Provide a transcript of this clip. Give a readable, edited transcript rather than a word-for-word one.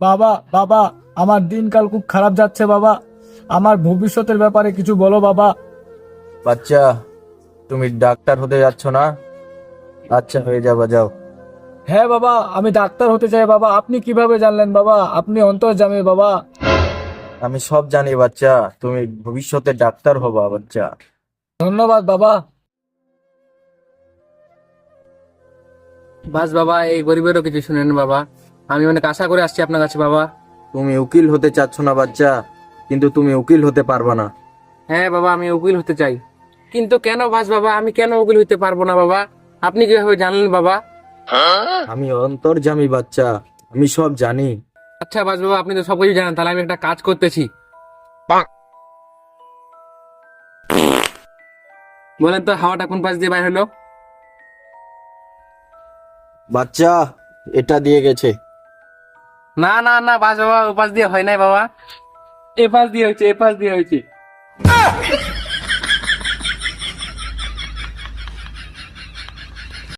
বাবা বাবা, আমার দিনকাল খুব খারাপ যাচ্ছে বাবা। আমার ভবিষ্যতের ব্যাপারে কিছু বলো বাবা। বাচ্চা, তুমি ডাক্তার হতে যাচ্ছ না? আচ্ছা, হয়ে যাবা, যাও। হ্যাঁ বাবা, আমি ডাক্তার হতে চাই বাবা। আপনি কিভাবে জানলেন বাবা? আপনি অন্তর্যামী বাবা। আমি সব জানি বাচ্চা, তুমি ভবিষ্যতে ডাক্তার হবা বাচ্চা। ধন্যবাদ বাবা। বাস বাবা, এই গরিবেরও কিছু শুনেন বাবা। আমি অনেক আশা করে আসছি আপনার কাছে বাবা। তুমি উকিল হতে চাচ্ছ না বাচ্চা, কিন্তু তুমি উকিল হতে পারবা না। হ্যাঁ বাবা, আমি উকিল হতে চাই। কিন্তু কেন বাস বাবা, আমি কেন উকিল হতে পারবো না বাবা? আপনি কিভাবে জানলেন বাবা? আমি অন্তর্যামী বাচ্চা, আমি সব জানি। আচ্ছা বাস বাবা, আপনি তো সবকিছু জানেন, তাহলে আমি একটা কাজ করতেছি। বলেন তো, হাওয়াটা কোন পাশ দিয়ে বাইর হলো? বাচ্চা, এটা দিয়ে গেছে। না না না বাস বাবা, ও পাশ দিয়ে হয় নাই বাবা, এ পাশ দিয়ে হয়েছে, এ পাশ দিয়ে হয়েছে।